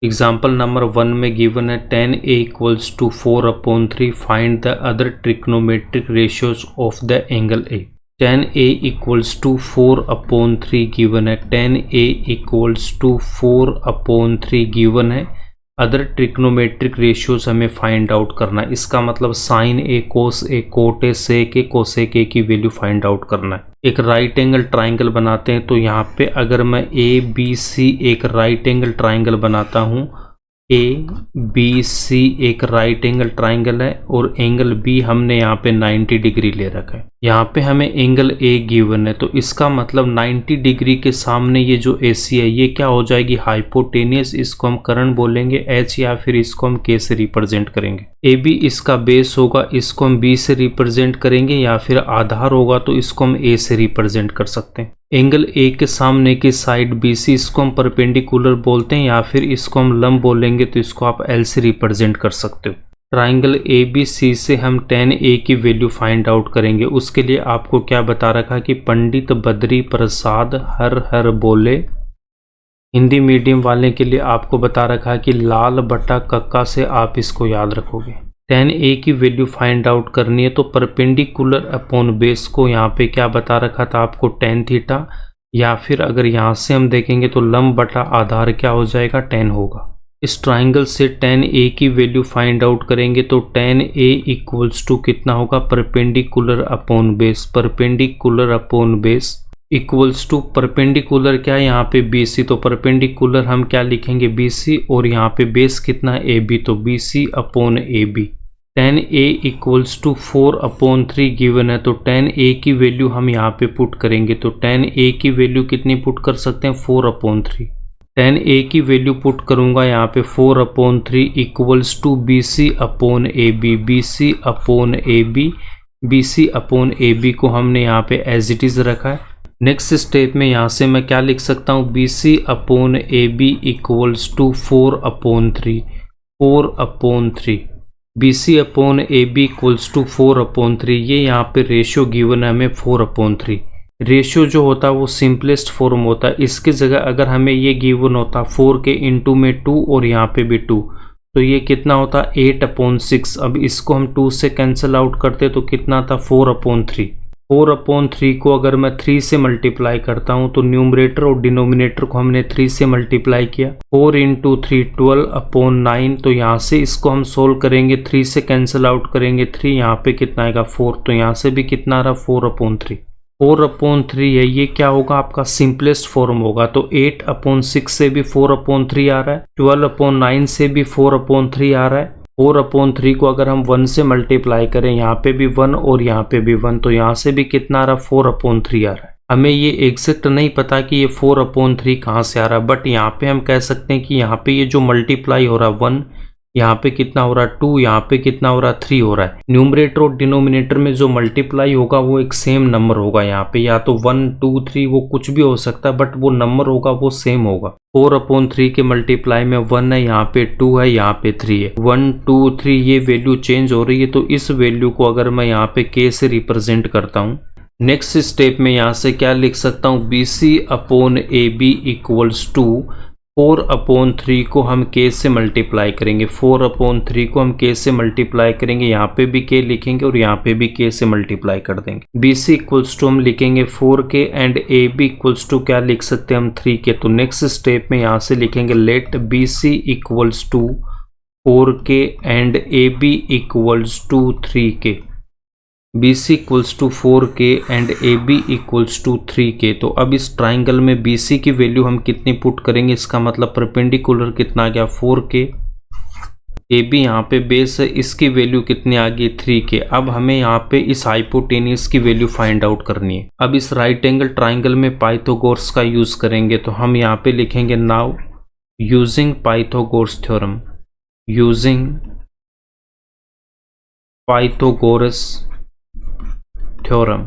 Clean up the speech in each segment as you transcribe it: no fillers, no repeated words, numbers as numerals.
Example number 1 में given है tan a equals to 4/3 find the other trigonometric ratios of the angle a। tan a equals to 4/3 given है, tan a equals to 4/3 given है। Other trigonometric ratios हमें find out करना है। इसका मतलब sine A, cos A, cot A, sec A, cosec A की value find out करना है। एक राइट एंगल ट्राइंगल बनाते हैं, तो यहाँ पे अगर मैं ए बी सी एक राइट एंगल ट्राइंगल बनाता हूँ, ए बी सी एक राइट एंगल ट्राइंगल है और एंगल बी हमने यहाँ पे 90 डिग्री ले रखा है। यहाँ पे हमें एंगल ए गिवन है, तो इसका मतलब 90 डिग्री के सामने ये जो AC है ये क्या हो जाएगी, हाइपोटेनियस। इसको हम कर्ण बोलेंगे H, या फिर इसको हम K से रिप्रेजेंट करेंगे। AB इसका बेस होगा, इसको हम B से रिप्रेजेंट करेंगे, या फिर आधार होगा तो इसको हम A से रिप्रेजेंट कर सकते हैं। एंगल ए के सामने की साइड BC इसको हम परपेंडिकुलर बोलते हैं, या फिर इसको हम लंब बोलेंगे, तो इसको आप L से रिप्रेजेंट कर सकते हो। ट्राइंगल ABC से हम tan A की वैल्यू फाइंड आउट करेंगे। उसके लिए आपको क्या बता रखा कि पंडित बद्री प्रसाद हर हर बोले। हिंदी मीडियम वाले के लिए आपको बता रखा कि लाल बटा कक्का से आप इसको याद रखोगे। tan A की वैल्यू फाइंड आउट करनी है, तो परपेंडिकुलर अपॉन बेस को यहाँ पे क्या बता रखा था आपको, tan थीटा, या फिर अगर यहाँ से हम देखेंगे तो लंब बटा आधार क्या हो जाएगा, tan होगा। इस ट्राइंगल से tan A की वैल्यू फाइंड आउट करेंगे, तो tan A इक्वल्स टू कितना होगा, perpendicular upon base. Perpendicular upon base equals to perpendicular क्या है यहाँ पे BC, तो परपेंडिकुलर हम क्या लिखेंगे BC, और यहाँ पे बेस कितना है AB, तो BC upon AB। tan A equals to 4/3 given है, तो tan A की वैल्यू हम यहाँ पे पुट करेंगे, तो tan A की वैल्यू कितनी पुट कर सकते हैं, 4/3। tan A की वैल्यू पुट करूंगा यहाँ पे 4/3 equals to BC upon AB। BC upon AB, BC upon AB को हमने यहाँ पे एज इट इज रखा है। नेक्स्ट स्टेप में यहाँ से मैं क्या लिख सकता हूँ, BC upon AB equals to 4/3। 4/3 BC upon AB equals to 4/3। ये यहाँ पे रेशियो गिवन है हमें 4/3। रेशियो जो होता है वो सिंपलेस्ट फॉर्म होता है। इसकी जगह अगर हमें ये गिवन होता 4 के इंटू में 2 और यहाँ पे भी 2, तो ये कितना होता 8/6। अब इसको हम 2 से कैंसिल आउट करते तो कितना था 4/3। 4/3 को अगर मैं 3 से मल्टीप्लाई करता हूँ, तो न्यूमरेटर और डिनोमिनेटर को हमने 3 से मल्टीप्लाई किया। 4 इंटू 3 12/9, तो यहाँ से इसको हम सोल्व करेंगे, 3 से कैंसिल आउट करेंगे 3, यहाँ पे कितना आएगा 4, तो यहाँ से भी कितना आ रहा 4/3। 4/3 है, ये क्या होगा आपका सिंपलेस्ट फॉर्म होगा, तो 8/6 से भी 4/3 आ रहा है, 12/9 से भी 4/3 आ रहा है। 4/3 को अगर हम 1 से मल्टीप्लाई करें, यहाँ पे भी 1 और यहाँ पे भी 1, तो यहाँ से भी कितना आ रहा 4/3 आ रहा है। हमें ये एग्जैक्ट नहीं पता कि ये 4/3 कहाँ से आ रहा है, बट यहाँ पे हम कह सकते हैं कि यहाँ पे ये जो मल्टीप्लाई हो रहा है 1, यहाँ पे कितना हो रहा है 2, यहाँ पे कितना हो रहा है 3 हो रहा है। न्यूमरेटर और डिनोमिनेटर में जो मल्टीप्लाई होगा वो एक सेम नंबर होगा। यहाँ पे या तो 1 2 3 वो कुछ भी हो सकता है, बट वो नंबर होगा वो सेम होगा। 4/3 के मल्टीप्लाई में 1 है, यहाँ पे 2 है, यहाँ पे 3 है। 1 2 3 ये वैल्यू चेंज हो रही है, तो इस वैल्यू को अगर मैं यहाँ पे K से रिप्रेजेंट करता हूँ, नेक्स्ट स्टेप में यहाँ से क्या लिख सकता हूँ, BC upon AB equals to 4/3 को हम K से मल्टीप्लाई करेंगे। 4/3 को हम K से मल्टीप्लाई करेंगे, यहाँ पे भी K लिखेंगे और यहाँ पे भी K से मल्टीप्लाई कर देंगे। BC इक्वल्स टू हम लिखेंगे 4K and AB equals to क्या लिख सकते हैं हम 3K। तो नेक्स्ट स्टेप में यहाँ से लिखेंगे let BC equals to 4K and AB equals to 3K। BC equals to 4K and AB equals to 3K। तो अब इस ट्राइंगल में BC की वैल्यू हम कितनी पुट करेंगे, इसका मतलब परपेंडिकुलर कितना आ गया 4K, AB यहाँ पे बेस है, इसकी वैल्यू कितनी आ गई 3K। अब हमें यहाँ पे इस हाइपोटेनियस की वैल्यू फाइंड आउट करनी है। अब इस राइट एंगल ट्राइंगल में पाइथागोरस का यूज करेंगे, तो हम यहाँ पे लिखेंगे now using Pythagoras theorem. Using Pythagoras theorem.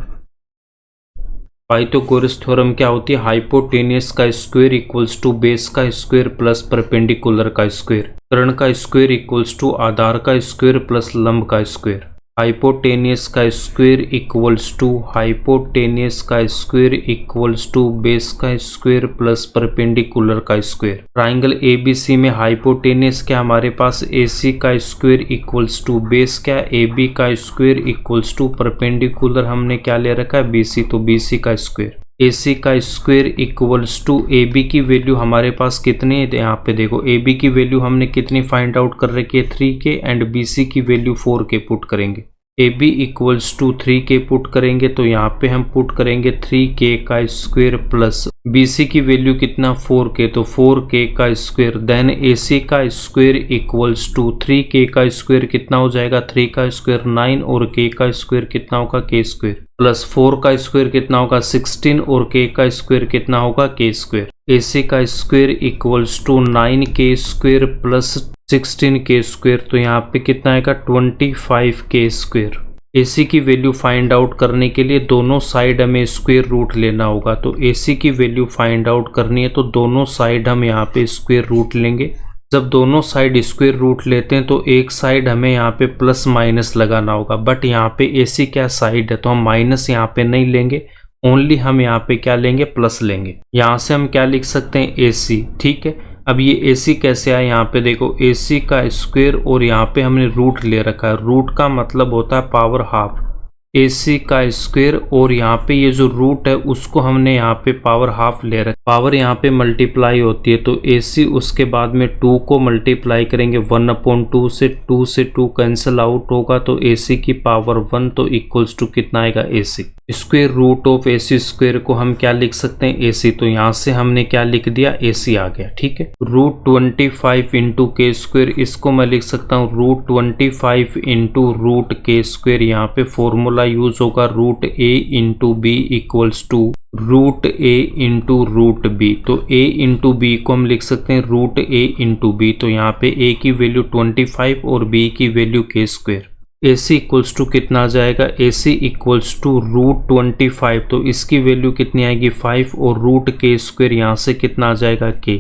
Pythagoras theorem क्या होती है, हाइपोटेनियस का स्क्वायर इक्वल्स टू बेस का स्क्वायर प्लस परपेंडिकुलर का स्क्वायर। कर्ण का स्क्वायर इक्वल्स टू आधार का स्क्वायर प्लस लंब का स्क्वायर। हाइपोटेनियस का स्क्वायर इक्वल्स टू हाइपोटेनियस का स्क्वायर इक्वल्स टू बेस का स्क्वायर प्लस परपेंडिकुलर का स्क्वायर। ट्राइंगल ABC में हाइपोटेनियस क्या हमारे पास AC का स्क्वायर इक्वल्स टू बेस क्या AB का स्क्वायर इक्वल्स टू परपेंडिकुलर हमने क्या ले रखा है BC, तो BC का स्क्वायर। AC का स्क्वायर इक्वल्स टू AB की वैल्यू हमारे पास कितनी है, यहाँ पे देखो AB की वैल्यू हमने कितनी फाइंड आउट कर रखी है 3K एंड BC की वैल्यू 4K पुट करेंगे। AB equals to 3K put करेंगे तो यहाँ पे हम पुट करेंगे 3K का स्क्वायर प्लस BC की वैल्यू कितना 4K, तो 4K का स्क्वायर। देन AC का स्क्वायर इक्वल्स टू 3K का स्क्वायर कितना हो जाएगा 3 का स्क्वायर 9 और K का स्क्वायर कितना होगा K स्क्वायर प्लस 4 का स्क्वायर कितना होगा 16 और K का स्क्वायर कितना होगा K स्क्वायर। AC का square equals to 9K square plus 16K square, तो यहाँ पे कितना आएगा 25K स्क्वायर। AC की वैल्यू फाइंड आउट करने के लिए दोनों साइड हमें स्क्वायर रूट लेना होगा, तो AC की वैल्यू फाइंड आउट करनी है तो दोनों साइड हम यहाँ पे स्क्वायर रूट लेंगे। जब दोनों साइड स्क्वायर रूट लेते हैं तो एक साइड हमें यहाँ पे प्लस माइनस लगाना होगा, बट यहाँ पे AC क्या साइड है तो हम माइनस यहाँ पे नहीं लेंगे, ओनली हम यहाँ पे क्या लेंगे प्लस लेंगे। यहाँ से हम क्या लिख सकते हैं AC, ठीक है। अब ये AC कैसे आया, यहाँ पे देखो AC का स्क्वायर और यहाँ पे हमने रूट ले रखा है, रूट का मतलब होता है पावर हाफ। AC का स्क्वायर और यहाँ पे ये जो रूट है उसको हमने यहाँ पे पावर हाफ ले रखा, पावर यहाँ पे मल्टीप्लाई होती है तो AC उसके बाद में 2 को मल्टीप्लाई करेंगे 1/2 से, 2 से 2 कैंसिल आउट होगा तो AC की पावर 1, तो इक्वल्स टू कितना आएगा AC। Square root of AC square को हम क्या लिख सकते हैं AC, तो यहाँ से हमने क्या लिख दिया AC आ गया, ठीक है। रूट 25 इंटू K स्क्वायर, इसको मैं लिख सकता हूँ root 25 into root K square. यहाँ पे फॉर्मूला यूज होगा root A into B equals to root A into root B, तो A इंटू B को हम लिख सकते हैं रूट A इंटू B, तो यहाँ पे A की वैल्यू 25 और B की value K square. AC equals to कितना आ जाएगा, AC इक्वल्स टू रूट 25, तो इसकी वैल्यू कितनी आएगी 5 और रूट K स्क्वायर यहाँ से कितना आ जाएगा K।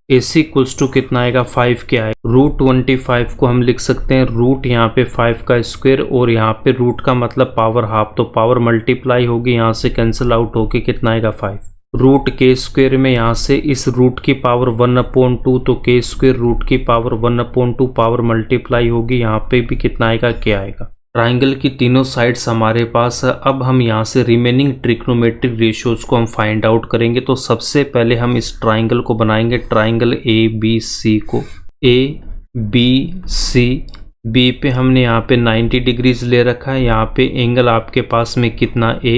AC इक्वल्स टू कितना आएगा 5 क्या आएगा, रूट 25 को हम लिख सकते हैं रूट यहाँ पे 5 का स्क्वायर और यहाँ पे रूट का मतलब पावर हाफ, तो पावर मल्टीप्लाई होगी यहाँ से कैंसिल आउट होके कितना आएगा 5। रूट K स्क्वायर में यहाँ से इस रूट की पावर 1/2, तो K स्क्वायर रूट की पावर 1/2 पावर मल्टीप्लाई होगी, यहाँ पे भी कितना आएगा K आएगा। ट्राइंगल की तीनों साइड्स हमारे पास है। अब हम यहाँ से रिमेनिंग ट्रिग्नोमेट्रिक रेशियोज को हम फाइंड आउट करेंगे। तो सबसे पहले हम इस ट्राइंगल को बनाएंगे, ट्राइंगल ABC को ABC, B पे हमने यहाँ पे 90 डिग्रीज ले रखा है, यहाँ पे एंगल आपके पास में कितना A,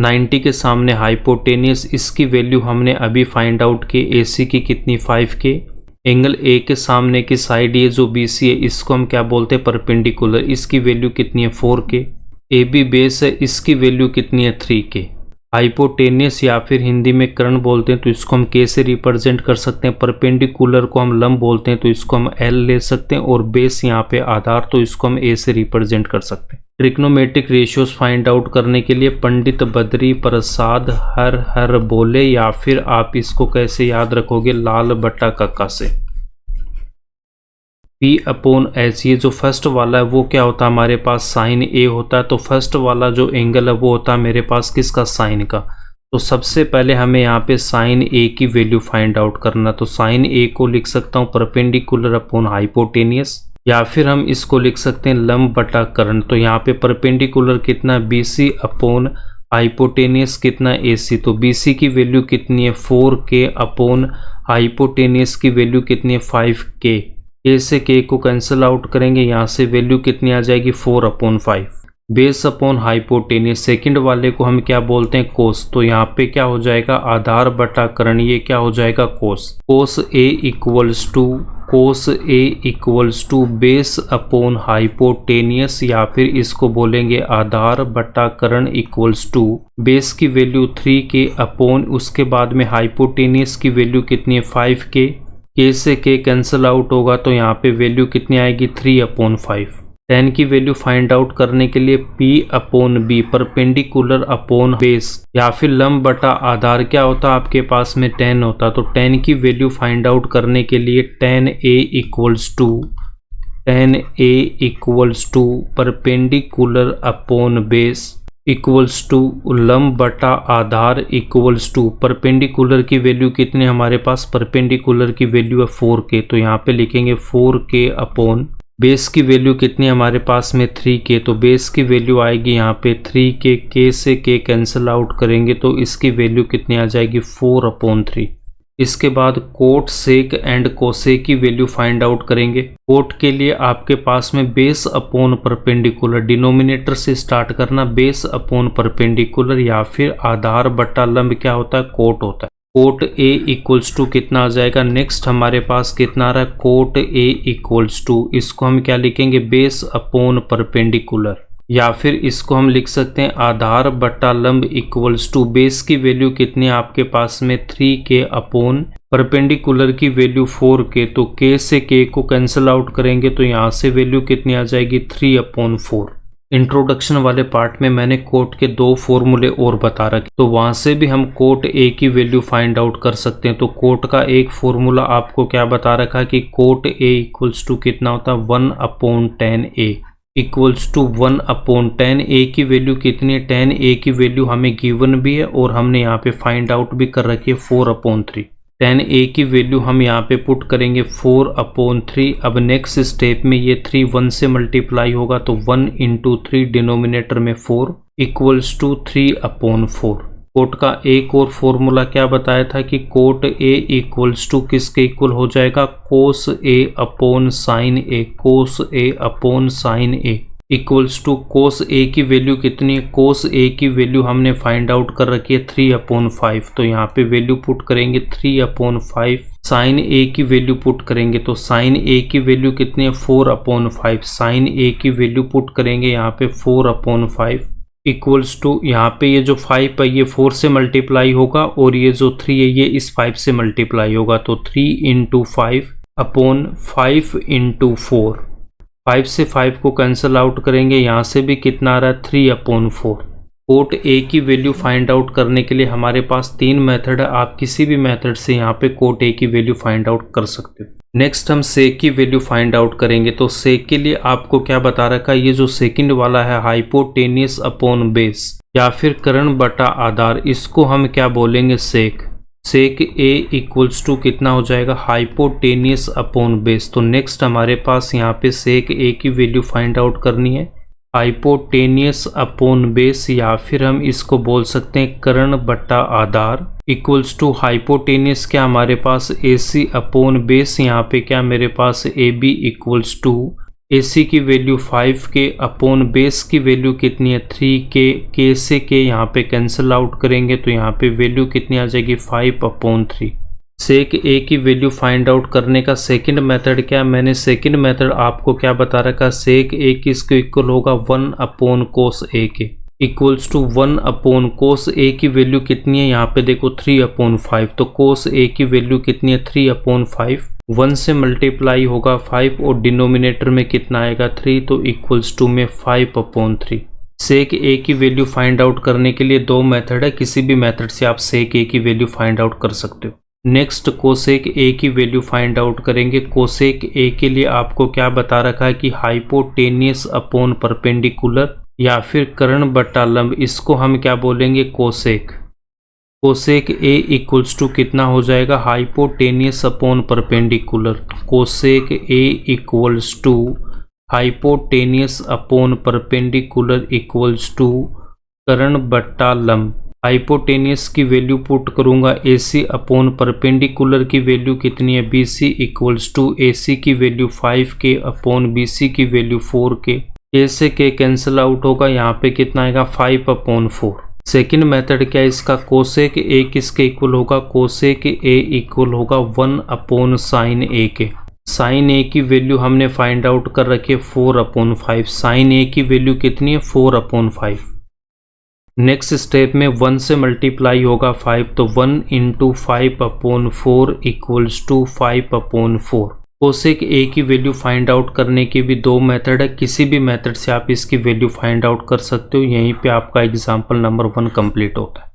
90 के सामने हाइपोटेनियस, इसकी वैल्यू हमने अभी फाइंड आउट की AC की कितनी 5K, एंगल A के सामने की साइड ये जो BC है इसको हम क्या बोलते हैं परपेंडिकुलर, इसकी वैल्यू कितनी है 4K, AB बेस है इसकी वैल्यू कितनी है 3K। हाइपोटेनियस या फिर हिंदी में कर्ण बोलते हैं तो इसको हम K से रिप्रेजेंट कर सकते हैं, परपेंडिकुलर को हम लंब बोलते हैं तो इसको हम L ले सकते हैं और बेस यहाँ पे आधार, तो इसको हम A से रिप्रेजेंट कर सकते हैं। ट्रिग्नोमेट्रिक रेशियोज फाइंड आउट करने के लिए पंडित बद्री प्रसाद हर हर बोले, या फिर आप इसको कैसे याद रखोगे लाल बटा कक्का से P/H। ये जो फर्स्ट वाला है वो क्या होता है हमारे पास साइन A होता है, तो फर्स्ट वाला जो एंगल है वो होता है मेरे पास किसका साइन का। तो सबसे पहले हमें यहाँ पे साइन A की वैल्यू फाइंड आउट करना, तो साइन A को लिख सकता हूँ परपेंडिकुलर अपॉन हाइपोटेनियस, या फिर हम इसको लिख सकते हैं लंब बटा कर्ण। तो यहाँ पे परपेंडिकुलर कितना BC अपॉन हाइपोटेनियस कितना AC, तो BC की वैल्यू कितनी है 4K अपॉन हाइपोटेनियस की वैल्यू कितनी है 5K। A से K को कैंसिल आउट करेंगे, यहाँ से वैल्यू कितनी आ जाएगी 4/5। बेस अपॉन हाइपोटेनियस, सेकंड वाले को हम क्या बोलते हैं कोस, तो यहाँ पे क्या हो जाएगा आधार बटा कर्ण, ये क्या हो जाएगा cos. Cos A equals to base upon hypotenuse, या फिर इसको बोलेंगे आधार बटा कर्ण इक्वल्स टू बेस की वैल्यू 3K अपॉन उसके बाद में हाइपोटेनियस की वैल्यू कितनी है 5K। K से K कैंसिल आउट होगा तो यहाँ पे वैल्यू कितनी आएगी 3/5। 10 की वैल्यू फाइंड आउट करने के लिए P/B परपेंडिकुलर अपॉन बेस या फिर लंब बटा आधार क्या होता आपके पास में 10 होता, तो 10 की वैल्यू फाइंड आउट करने के लिए 10A equals to 10a equals to perpendicular upon base equals to लंब बटा आधार इक्वल्स टू परपेंडिकुलर की वैल्यू कितनी हमारे पास, परपेंडिकुलर की वैल्यू है 4k, तो यहाँ पे लिखेंगे 4k अपॉन बेस की वैल्यू कितनी हमारे पास में 3k, तो बेस की वैल्यू आएगी यहाँ पे 3k, k से k कैंसिल आउट करेंगे तो इसकी वैल्यू कितनी आ जाएगी 4/3। इसके बाद कोट सेक एंड कोसेक की वैल्यू फाइंड आउट करेंगे। कोट के लिए आपके पास में बेस अपॉन परपेंडिकुलर, डिनोमिनेटर से स्टार्ट करना, बेस अपॉन परपेंडिकुलर या फिर आधार बटा लंब क्या होता है, कोट होता है। कोट ए इक्वल्स टू कितना आ जाएगा, नेक्स्ट हमारे पास कितना आ रहा है, कोट ए इक्वल्स टू, इसको हम क्या लिखेंगे, बेस अपॉन परपेंडिकुलर, या फिर इसको हम लिख सकते हैं आधार बटा लंब इक्वल्स टू, बेस की वैल्यू कितनी है आपके पास में 3k अपॉन परपेंडिकुलर की वैल्यू 4k, तो k से k को कैंसिल आउट करेंगे तो यहाँ से वैल्यू कितनी आ जाएगी 3/4। इंट्रोडक्शन वाले पार्ट में मैंने कोट के 2 फॉर्मूले और बता रखे, तो वहां से भी हम कोट ए की वैल्यू फाइंड आउट कर सकते हैं। तो कोट का एक फॉर्मूला आपको क्या बता रखा है कि कोट ए इक्वल्स टू कितना होता है 1/10a इक्वल्स टू 1/10, ए की वैल्यू कितनी है, 10a की वैल्यू हमें गिवन भी है और हमने यहाँ पे फाइंड आउट भी कर रखी है 4/3। 10a की वैल्यू हम यहाँ पे पुट करेंगे 4/3। अब नेक्स्ट स्टेप में ये 3 1 से मल्टीप्लाई होगा तो 1 × 3 डिनोमिनेटर में 4 इक्वल्स टू 3/4। कोट का एक और फॉर्मूला क्या बताया था कि कोट ए इक्वल्स टू किसके इक्वल हो जाएगा, cos A upon sine A, cos A upon sine A equals to cos A की वैल्यू कितनी है, कोस ए की वैल्यू हमने फाइंड आउट कर रखी है 3/5, तो यहाँ पे वैल्यू पुट करेंगे 3/5। साइन ए की वैल्यू पुट करेंगे तो साइन ए की वैल्यू कितनी है 4/5, साइन ए की वैल्यू पुट करेंगे यहाँ पे 4/5 इक्वल्स टू, यहाँ पे ये जो 5 है ये 4 से मल्टीप्लाई होगा और ये जो 3 है ये इस 5 से मल्टीप्लाई होगा, तो 3 × 5/5 × 4, 5 से 5 को कैंसिल आउट करेंगे, यहाँ से भी कितना आ रहा है 3/4। कोट ए की वैल्यू फाइंड आउट करने के लिए हमारे पास 3 मेथड है, आप किसी भी मेथड से यहाँ पे कोट ए की वैल्यू फाइंड आउट कर सकते हो। नेक्स्ट हम सेक की वैल्यू फाइंड आउट करेंगे, तो सेक के लिए आपको क्या बता रखा है, ये जो सेकंड वाला है हाइपोटेनियस अपॉन बेस या फिर कर्ण बटा आधार, इसको हम क्या बोलेंगे सेक। सेक ए इक्वल्स टू कितना हो जाएगा हाइपोटेनियस अपॉन बेस, तो नेक्स्ट हमारे पास यहाँ पे सेक ए की वैल्यू फाइंड आउट करनी है हाइपोटेनियस अपॉन बेस, या फिर हम इसको बोल सकते हैं कर्ण बटा आधार इक्वल्स टू हाइपोटेनियस क्या हमारे पास AC अपॉन बेस, यहाँ पे क्या मेरे पास AB इक्वल्स टू AC की वैल्यू 5k अपॉन बेस की वैल्यू कितनी है 3k, k से k यहाँ पे कैंसिल आउट करेंगे तो यहाँ पे वैल्यू कितनी आ जाएगी 5/3। सेक ए की वैल्यू फाइंड आउट करने का सेकंड मेथड क्या, मैंने सेकंड मेथड आपको क्या बता रखा, सेक ए किसको इक्वल होगा 1/cos ए के इक्वल्स टू 1/cos ए की वैल्यू कितनी है, यहाँ पे देखो 3/5, तो cos ए की वैल्यू कितनी है 3/5, 1 से मल्टीप्लाई होगा 5 और डिनोमिनेटर में कितना आएगा 3, तो इक्वल्स टू में 5/3। सेक ए की वैल्यू फाइंड आउट करने के लिए 2 मेथड है, किसी भी मेथड से आप सेक ए की वैल्यू फाइंड आउट कर सकते हो। नेक्स्ट कोसेक ए की वैल्यू फाइंड आउट करेंगे। कोसेक ए के लिए आपको क्या बता रखा है कि हाइपोटेनियस अपॉन परपेंडिकुलर या फिर कर्ण बटा लंब, इसको हम क्या बोलेंगे cosec. Cosec A equals to कितना हो जाएगा hypotenuse upon perpendicular. Cosec A equals to hypotenuse upon perpendicular equals to कर्ण बटा लंब। हाइपोटेनियस की वैल्यू पुट करूंगा AC अपॉन परपेंडिकुलर की वैल्यू कितनी है BC इक्वल्स टू AC की वैल्यू 5k अपॉन BC की वैल्यू 4k। K से K कैंसिल आउट होगा, यहाँ पे कितना आएगा 5/4। सेकेंड मेथड क्या है इसका, कोसेक A किसके इक्वल होगा, कोसेक A इक्वल होगा 1/sin A के। साइन A की वैल्यू हमने फाइंड आउट कर रखी है 4/5, साइन A की वैल्यू कितनी है 4/5। नेक्स्ट स्टेप में 1 से मल्टीप्लाई होगा 5, तो 1 × 5/4 इक्वल्स टू 5/4। कोसेक ए की वैल्यू फाइंड आउट करने के भी 2 मेथड है, किसी भी मेथड से आप इसकी वैल्यू फाइंड आउट कर सकते हो। यहीं पे आपका एग्जाम्पल नंबर 1 कंप्लीट होता है।